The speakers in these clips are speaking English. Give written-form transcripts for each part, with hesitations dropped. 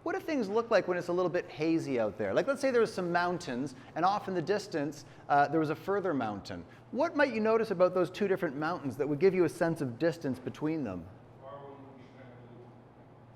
what do things look like when it's a little bit hazy out there? Like let's say there was some mountains, and off in the distance there was a further mountain. What might you notice about those two different mountains that would give you a sense of distance between them?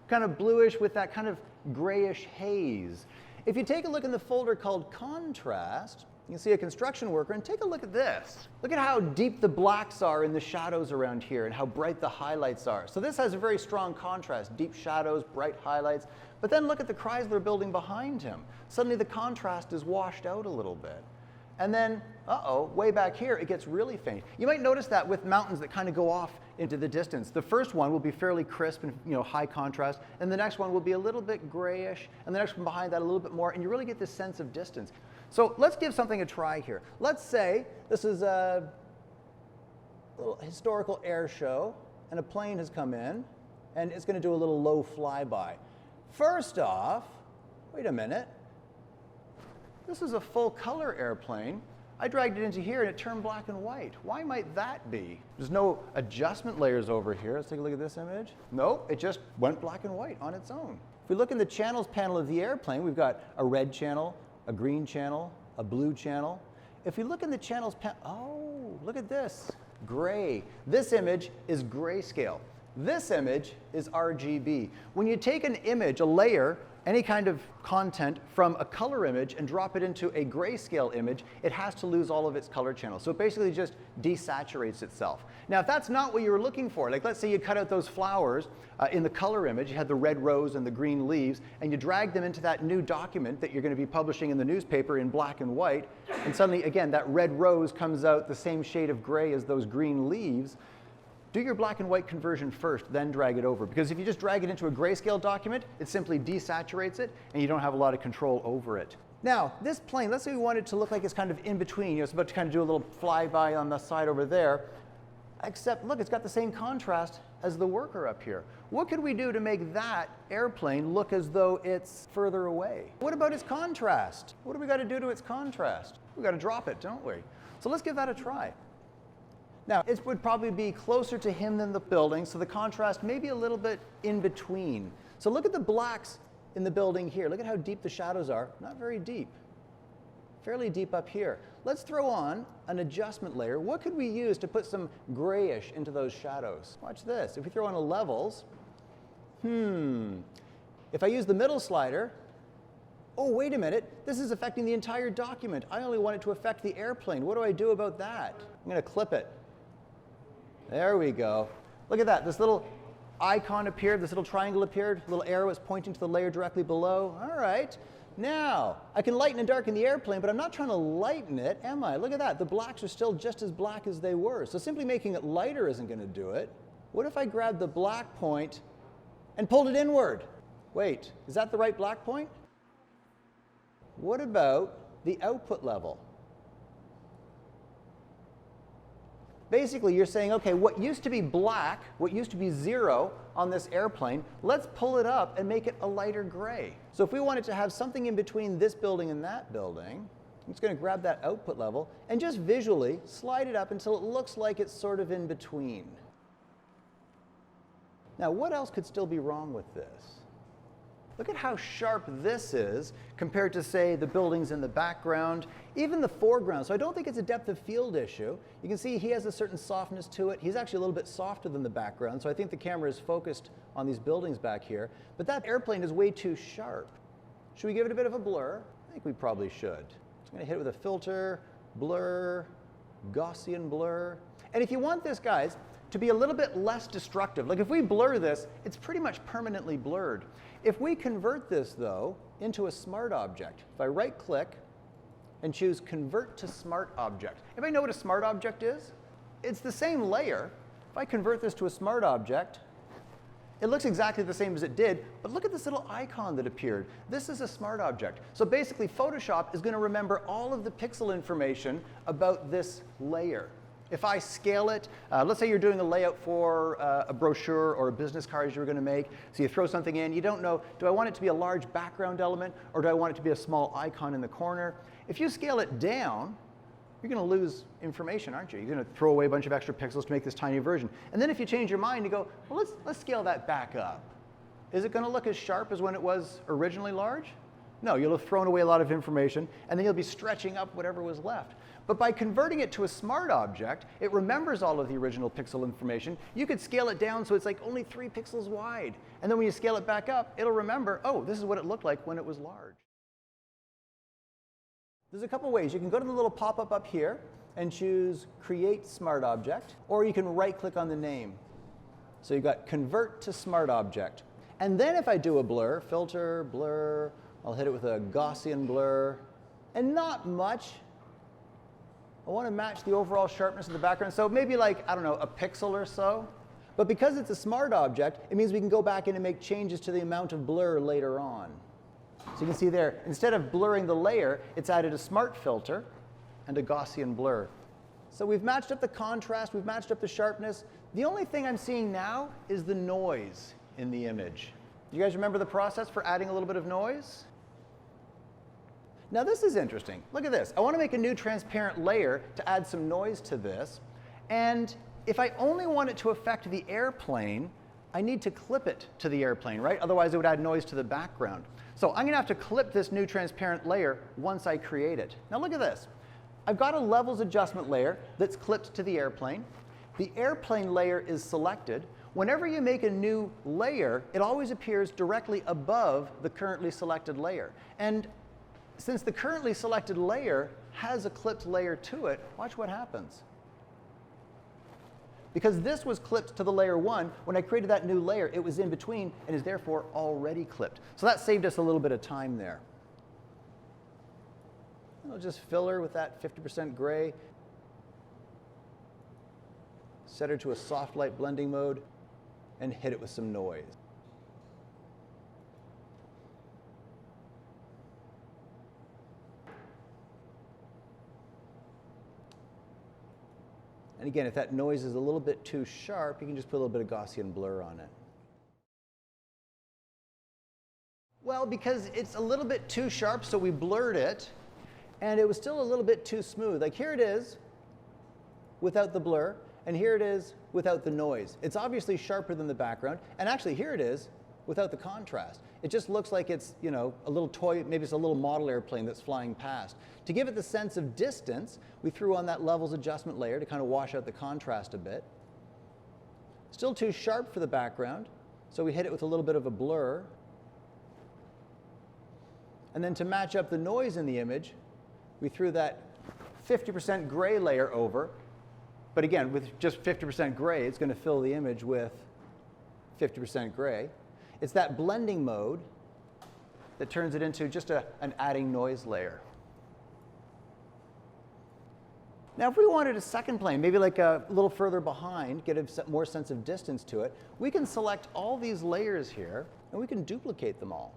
Kind of bluish with that kind of grayish haze. If you take a look in the folder called Contrast, you can see a construction worker, and take a look at this. Look at how deep the blacks are in the shadows around here and how bright the highlights are. So this has a very strong contrast, deep shadows, bright highlights. But then look at the Chrysler building behind him. Suddenly the contrast is washed out a little bit. And then, way back here, it gets really faint. You might notice that with mountains that kind of go off into the distance. The first one will be fairly crisp and high contrast, and the next one will be a little bit grayish, and the next one behind that a little bit more, and you really get this sense of distance. So let's give something a try here. Let's say this is a little historical air show, and a plane has come in, and it's going to do a little low flyby. First off, wait a minute. This is a full color airplane. I dragged it into here and it turned black and white. Why might that be? There's no adjustment layers over here. Let's take a look at this image. Nope, it just went black and white on its own. If we look in the channels panel of the airplane, we've got a red channel, a green channel, a blue channel. If we look in the channels panel, oh, look at this, gray. This image is grayscale. This image is RGB. When you take an image, a layer, any kind of content from a color image and drop it into a grayscale image, it has to lose all of its color channels. So it basically just desaturates itself. Now, if that's not what you were looking for, like let's say you cut out those flowers in the color image, you had the red rose and the green leaves, and you drag them into that new document that you're going to be publishing in the newspaper in black and white, and suddenly, again, that red rose comes out the same shade of gray as those green leaves. Do your black and white conversion first, then drag it over. Because if you just drag it into a grayscale document, it simply desaturates it, and you don't have a lot of control over it. Now, this plane, let's say we want it to look like it's kind of in between. It's about to kind of do a little flyby on the side over there. Except, look, it's got the same contrast as the worker up here. What could we do to make that airplane look as though it's further away? What about its contrast? What do we got to do to its contrast? We've got to drop it, don't we? So let's give that a try. Now, it would probably be closer to him than the building, so the contrast may be a little bit in between. So look at the blacks in the building here. Look at how deep the shadows are. Not very deep. Fairly deep up here. Let's throw on an adjustment layer. What could we use to put some grayish into those shadows? Watch this. If we throw on a levels, if I use the middle slider, oh, wait a minute, this is affecting the entire document. I only want it to affect the airplane. What do I do about that? I'm going to clip it. There we go. Look at that. This little icon appeared, this little triangle appeared, little arrow is pointing to the layer directly below. All right. Now, I can lighten and darken the airplane, but I'm not trying to lighten it, am I? Look at that. The blacks are still just as black as they were. So simply making it lighter isn't going to do it. What if I grabbed the black point and pulled it inward? Wait, is that the right black point? What about the output level? Basically, you're saying, okay, what used to be black, what used to be 0 on this airplane, let's pull it up and make it a lighter gray. So if we wanted to have something in between this building and that building, I'm just going to grab that output level and just visually slide it up until it looks like it's sort of in between. Now, what else could still be wrong with this? Look at how sharp this is compared to, say, the buildings in the background, even the foreground. So I don't think it's a depth of field issue. You can see he has a certain softness to it. He's actually a little bit softer than the background, so I think the camera is focused on these buildings back here. But that airplane is way too sharp. Should we give it a bit of a blur? I think we probably should. I'm going to hit it with a filter, blur, Gaussian blur. And if you want this, guys, to be a little bit less destructive, like if we blur this, it's pretty much permanently blurred. If we convert this, though, into a smart object, if I right-click and choose Convert to Smart Object. Anybody know what a smart object is? It's the same layer. If I convert this to a smart object, it looks exactly the same as it did, but look at this little icon that appeared. This is a smart object. So basically, Photoshop is going to remember all of the pixel information about this layer. If I scale it, let's say you're doing a layout for a brochure or a business card you're going to make. So you throw something in. You don't know, do I want it to be a large background element or do I want it to be a small icon in the corner? If you scale it down, you're going to lose information, aren't you? You're going to throw away a bunch of extra pixels to make this tiny version. And then if you change your mind, you go, well, let's scale that back up. Is it going to look as sharp as when it was originally large? No, you'll have thrown away a lot of information, and then you'll be stretching up whatever was left. But by converting it to a smart object, it remembers all of the original pixel information. You could scale it down so it's like only 3 pixels wide. And then when you scale it back up, it'll remember, oh, this is what it looked like when it was large. There's a couple ways. You can go to the little pop-up up here and choose Create Smart Object, or you can right-click on the name. So you've got Convert to Smart Object. And then if I do a blur, Filter, Blur, I'll hit it with a Gaussian blur, and not much. I want to match the overall sharpness of the background, so maybe like, I don't know, a pixel or so. But because it's a smart object, it means we can go back in and make changes to the amount of blur later on. So you can see there, instead of blurring the layer, it's added a smart filter and a Gaussian blur. So we've matched up the contrast, we've matched up the sharpness. The only thing I'm seeing now is the noise in the image. Do you guys remember the process for adding a little bit of noise? Now this is interesting. Look at this. I want to make a new transparent layer to add some noise to this. And if I only want it to affect the airplane, I need to clip it to the airplane, right? Otherwise it would add noise to the background. So I'm going to have to clip this new transparent layer once I create it. Now look at this. I've got a levels adjustment layer that's clipped to the airplane. The airplane layer is selected. Whenever you make a new layer, it always appears directly above the currently selected layer. And since the currently selected layer has a clipped layer to it, watch what happens. Because this was clipped to the layer 1, when I created that new layer, it was in between and is therefore already clipped. So that saved us a little bit of time there. I'll just fill her with that 50% gray. Set her to a soft light blending mode and hit it with some noise. And again, if that noise is a little bit too sharp, you can just put a little bit of Gaussian blur on it. Well, because it's a little bit too sharp, so we blurred it, and it was still a little bit too smooth. Like here it is without the blur, and here it is without the noise. It's obviously sharper than the background, and actually here it is without the contrast. It just looks like it's, you know, a little toy, maybe it's a little model airplane that's flying past. To give it the sense of distance, we threw on that levels adjustment layer to kind of wash out the contrast a bit. Still too sharp for the background, so we hit it with a little bit of a blur. And then to match up the noise in the image, we threw that 50% gray layer over. But again, with just 50% gray, it's going to fill the image with 50% gray. It's that blending mode that turns it into just an adding noise layer. Now, if we wanted a second plane, maybe like a little further behind, get a more sense of distance to it, we can select all these layers here, and we can duplicate them all.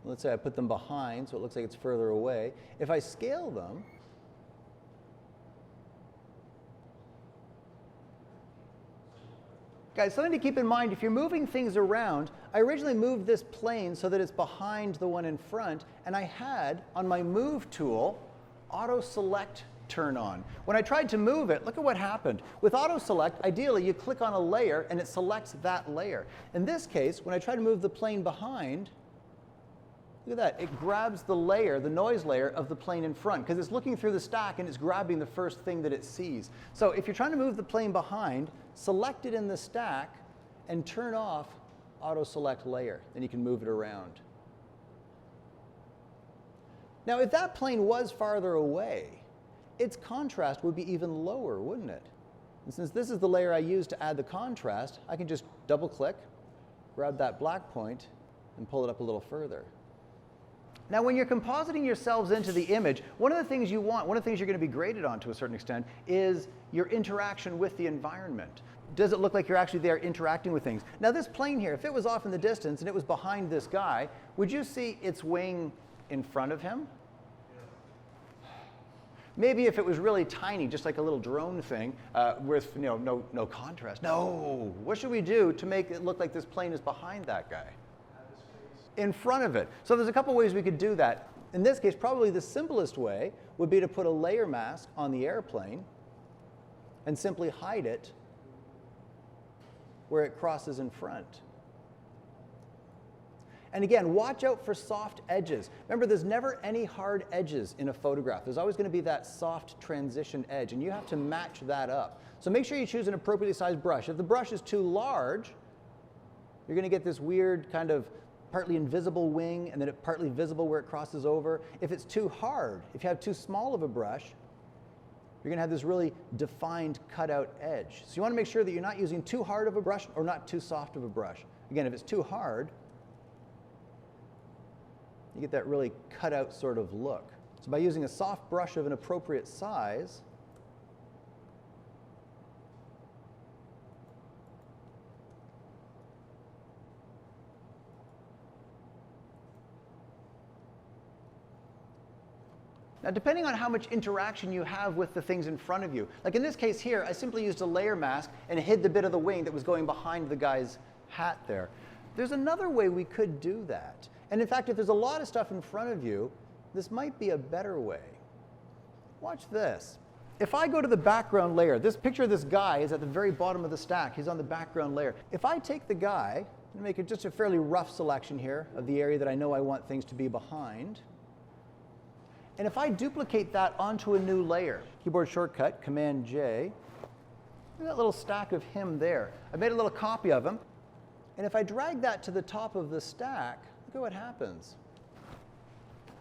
Let's say I put them behind, so it looks like it's further away. If I scale them, guys, something to keep in mind, if you're moving things around, I originally moved this plane so that it's behind the one in front, and I had, on my Move tool, Auto Select turn on. When I tried to move it, look at what happened. With Auto Select, ideally, you click on a layer, and it selects that layer. In this case, when I try to move the plane behind, look at that. It grabs the layer, the noise layer of the plane in front, because it's looking through the stack and it's grabbing the first thing that it sees. So if you're trying to move the plane behind, select it in the stack and turn off Auto Select Layer. Then you can move it around. Now, if that plane was farther away, its contrast would be even lower, wouldn't it? And since this is the layer I used to add the contrast, I can just double-click, grab that black point, and pull it up a little further. Now, when you're compositing yourselves into the image, one of the things you want, one of the things you're going to be graded on to a certain extent, is your interaction with the environment. Does it look like you're actually there interacting with things? Now, this plane here, if it was off in the distance and it was behind this guy, would you see its wing in front of him? Maybe if it was really tiny, just like a little drone thing, with no contrast. No! What should we do to make it look like this plane is behind that guy? In front of it. So there's a couple ways we could do that. In this case, probably the simplest way would be to put a layer mask on the airplane and simply hide it where it crosses in front. And again, watch out for soft edges. Remember, there's never any hard edges in a photograph. There's always going to be that soft transition edge, and you have to match that up. So make sure you choose an appropriately sized brush. If the brush is too large, you're going to get this weird kind of partly invisible wing, and then partly visible where it crosses over. If it's too hard, if you have too small of a brush, you're going to have this really defined cutout edge. So you want to make sure that you're not using too hard of a brush or not too soft of a brush. Again, if it's too hard, you get that really cut out sort of look. So by using a soft brush of an appropriate size, now, depending on how much interaction you have with the things in front of you, like in this case here, I simply used a layer mask and hid the bit of the wing that was going behind the guy's hat there. There's another way we could do that. And in fact, if there's a lot of stuff in front of you, this might be a better way. Watch this. If I go to the background layer, this picture of this guy is at the very bottom of the stack. He's on the background layer. If I take the guy and make it just a fairly rough selection here of the area that I know I want things to be behind, and if I duplicate that onto a new layer, keyboard shortcut, Command-J, look at that little stack of him there. I made a little copy of him. And if I drag that to the top of the stack, look at what happens.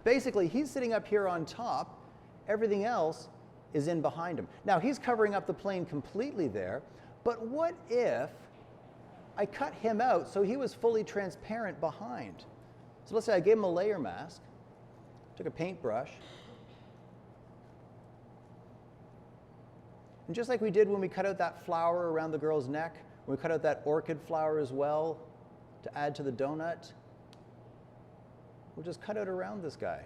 Basically, he's sitting up here on top. Everything else is in behind him. Now, he's covering up the plane completely there. But what if I cut him out so he was fully transparent behind? So let's say I gave him a layer mask, took a paintbrush, and just like we did when we cut out that flower around the girl's neck, when we cut out that orchid flower as well to add to the donut, we'll just cut out around this guy.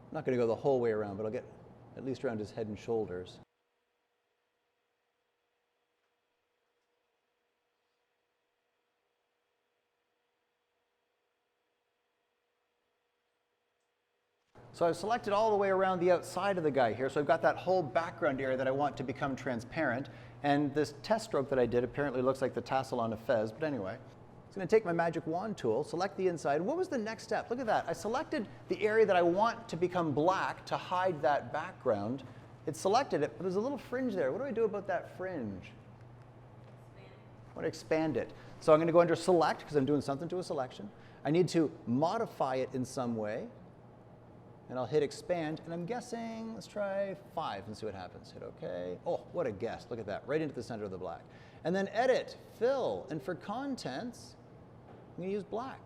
I'm not going to go the whole way around, but I'll get at least around his head and shoulders. So I've selected all the way around the outside of the guy here, so I've got that whole background area that I want to become transparent. And this test stroke that I did apparently looks like the tassel on a fez, but anyway. I'm going to take my magic wand tool, select the inside. What was the next step? Look at that. I selected the area that I want to become black to hide that background. It selected it, but there's a little fringe there. What do I do about that fringe? I want to expand it. So I'm going to go under Select, because I'm doing something to a selection. I need to modify it in some way. And I'll hit Expand, and I'm guessing, let's try 5 and see what happens. Hit OK. Oh, what a guess. Look at that, right into the center of the black. And then Edit, Fill, and for Contents, I'm going to use black.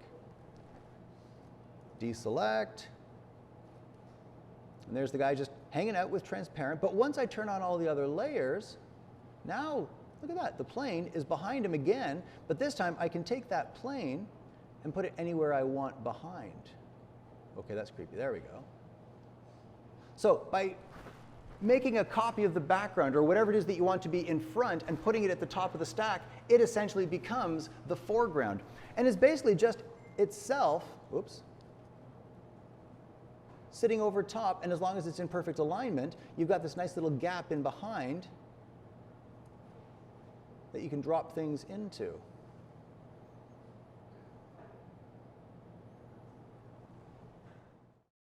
Deselect. And there's the guy just hanging out with transparent. But once I turn on all the other layers, now, look at that. The plane is behind him again, but this time I can take that plane and put it anywhere I want behind. OK, that's creepy. There we go. So by making a copy of the background, or whatever it is that you want to be in front, and putting it at the top of the stack, it essentially becomes the foreground. And it's basically just itself, whoops, sitting over top, and as long as it's in perfect alignment, you've got this nice little gap in behind that you can drop things into.